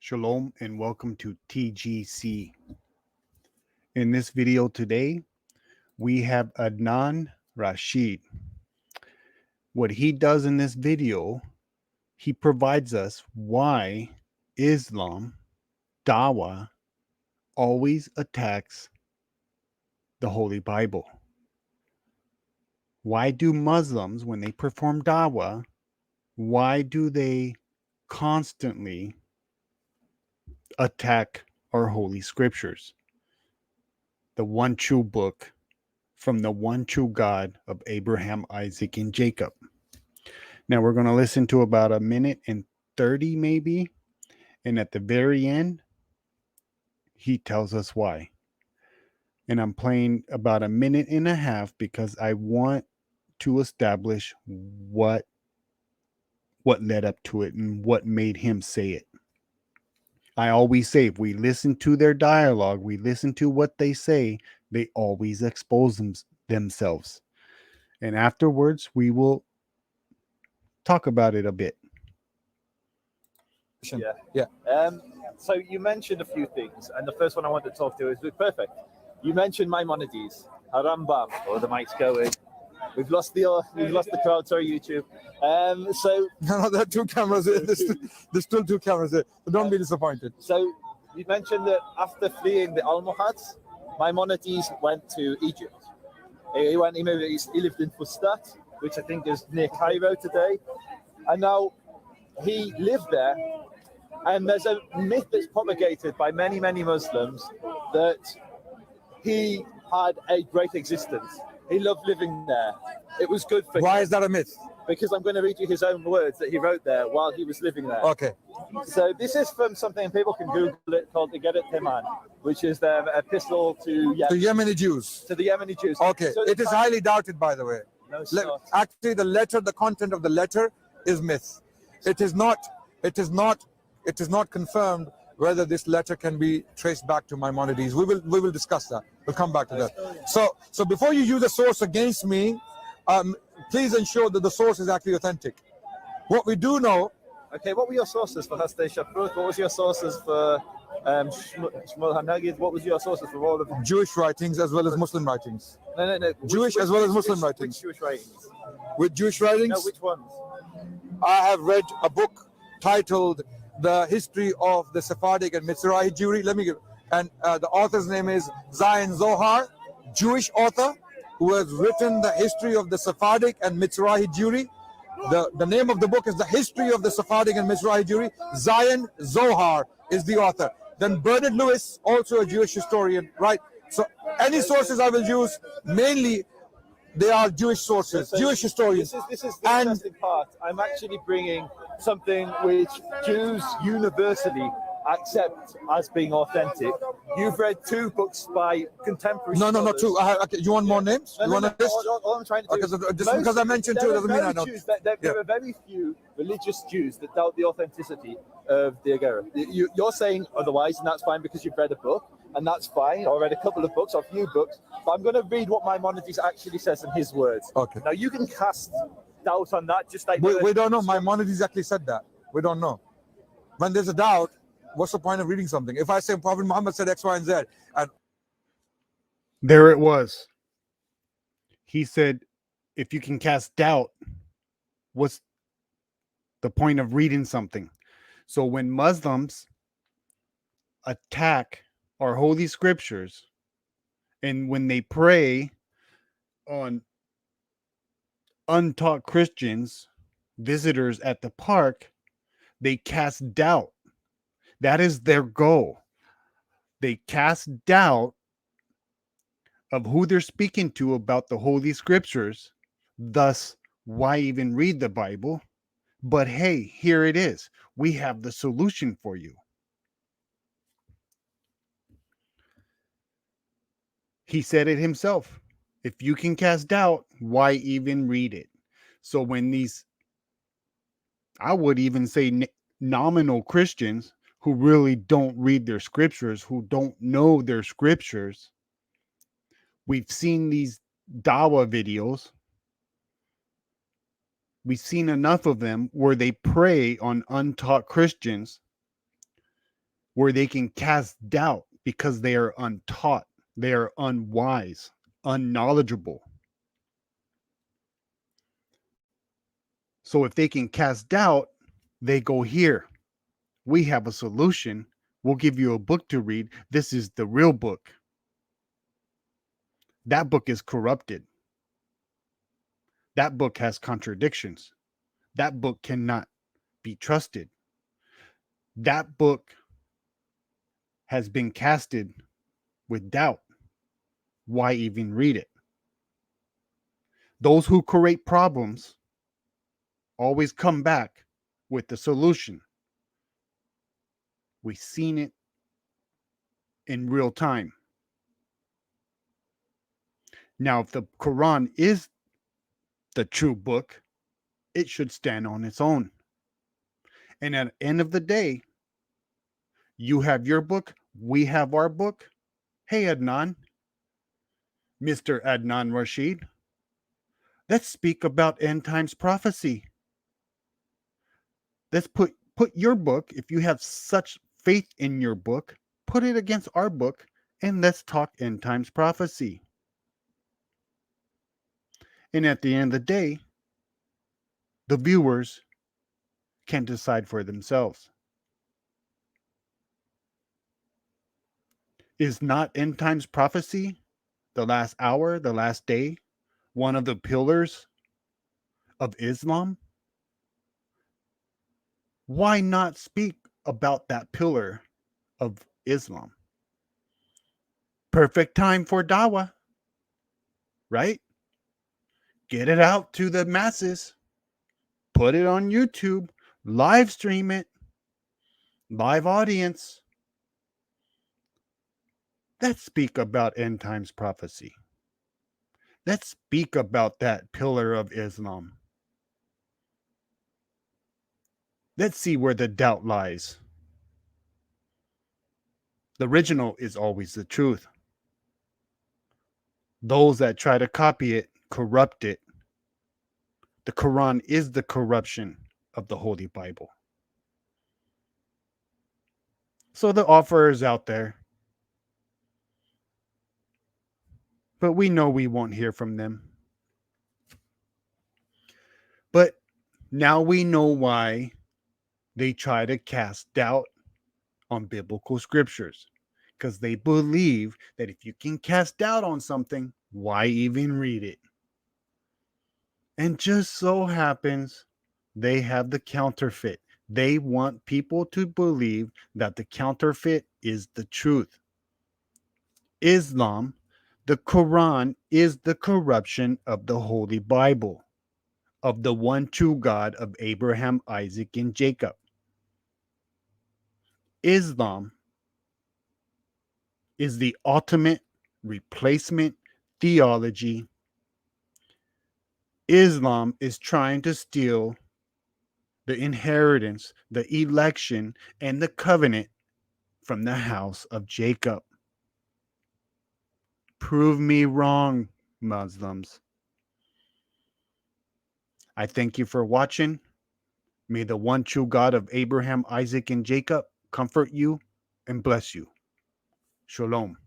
Shalom and welcome to TGC. In this video today, we have Adnan Rashid. What he does in this video, he provides us why Islam, Dawah, always attacks the Holy Bible. Why do Muslims, when they perform Dawah, why do they constantly attack our holy scriptures? The one true book from the one true God of Abraham, Isaac, and Jacob. Now we're going to listen to about a minute and 30 maybe. And at the very end, he tells us why. And I'm playing about a minute and a half because I want to establish what led up to it and what made him say it. I always say if we listen to their dialogue, we listen to what they say, they always expose themselves. And afterwards, we will talk about it a bit. Yeah. So you mentioned a few things, and the first one I want to talk to is perfect. You mentioned Maimonides, Harambam, or the mic's going. We've lost the crowd. Sorry, YouTube. So no, there are two cameras. There's still two cameras there. So don't be disappointed. So you mentioned that after fleeing the Almohads, Maimonides went to Egypt. He lived in Fustat, which I think is near Cairo today, and now he lived there. And there's a myth that's propagated by many Muslims that he had a great existence. He loved living there. It was good for him. Why is that a myth? Because I'm going to read you his own words that he wrote there while he was living there. Okay. So this is from something, people can Google it, called the Geret Teman, which is their epistle to Yemeni Jews. To the Yemeni Jews. Okay. So it is highly doubted, by the way. No, it's not. Actually, the content of the letter is myth. It is not confirmed whether this letter can be traced back to Maimonides. We will discuss that. We'll come back to that. So before you use a source against me, please ensure that the source is actually authentic. What we do know. Okay, what were your sources for Hastei Shaprut? What was your sources for Shmuel Hanagid? What was your sources for all of them? Jewish writings as well as Muslim writings. No. Jewish as well as Muslim writings. Which Jewish writings? With Jewish writings? No, which ones? I have read a book titled The History of the Sephardic and Mizrahi Jewry. The author's name is Zion Zohar, Jewish author who has written the history of the Sephardic and Mizrahi Jewry. The name of the book is The History of the Sephardic and Mizrahi Jewry. Zion Zohar is the author. Then Bernard Lewis, also a Jewish historian, right? So any sources I will use, mainly they are Jewish sources, so Jewish historians. This is the interesting part. I'm actually bringing something which Jews universally accept as being authentic. You've read two books by contemporary No, scholars. two. Okay. You want more names? No, you want a list? All I'm trying to do just because I mentioned two doesn't mean I don't. There are very few religious Jews that doubt the authenticity of the Agera. You're saying otherwise, and that's fine because you've read a book, and that's fine. I read a couple of books, or a few books, but I'm going to read what Maimonides actually says in his words. Okay. Now you can cast doubt on that, just like we don't know. Maimonides actually said that. We don't know. When there's a doubt, what's the point of reading something? If I say Prophet Muhammad said X, Y, and Z, and there it was. He said, if you can cast doubt, what's the point of reading something? So when Muslims attack our holy scriptures, and when they prey on untaught Christians, visitors at the park, they cast doubt. That is their goal. They cast doubt of who they're speaking to about the Holy Scriptures. Thus, why even read the Bible? But hey, here it is. We have the solution for you. He said it himself. If you can cast doubt, why even read it? So when these, I would even say nominal Christians who really don't read their scriptures, who don't know their scriptures, we've seen these Dawah videos. We've seen enough of them where they prey on untaught Christians where they can cast doubt because they are untaught, they are unwise, unknowledgeable. So if they can cast doubt, they go here. We have a solution. We'll give you a book to read. This is the real book. That book is corrupted. That book has contradictions. That book cannot be trusted. That book has been casted with doubt. Why even read it? Those who create problems always come back with the solution. We've seen it in real time. Now, if the Quran is the true book, it should stand on its own. And at the end of the day, you have your book, we have our book. Hey, Adnan, Mr. Adnan Rashid, let's speak about end times prophecy. Let's put your book, if you have such faith in your book, put it against our book, and let's talk end times prophecy. And at the end of the day, the viewers can decide for themselves. Is not end times prophecy, the last hour, the last day, one of the pillars of Islam? Why not speak about that pillar of Islam? Perfect time for Dawah, right? Get it out to the masses. Put it on YouTube. Live stream it. Live audience. Let's speak about end times prophecy. Let's speak about that pillar of Islam. Let's see where the doubt lies. The original is always the truth. Those that try to copy it, corrupt it. The Quran is the corruption of the Holy Bible. So the offer is out there. But we know we won't hear from them. But now we know why they try to cast doubt on biblical scriptures. Because they believe that if you can cast doubt on something, why even read it? And just so happens they have the counterfeit. They want people to believe that the counterfeit is the truth. Islam, the Quran, is the corruption of the Holy Bible, of the one true God of Abraham, Isaac, and Jacob. Islam is the ultimate replacement theology. Islam is trying to steal the inheritance, the election, and the covenant from the house of Jacob. Prove me wrong, Muslims. I thank you for watching. May the one true God of Abraham, Isaac, and Jacob comfort you and bless you. Shalom.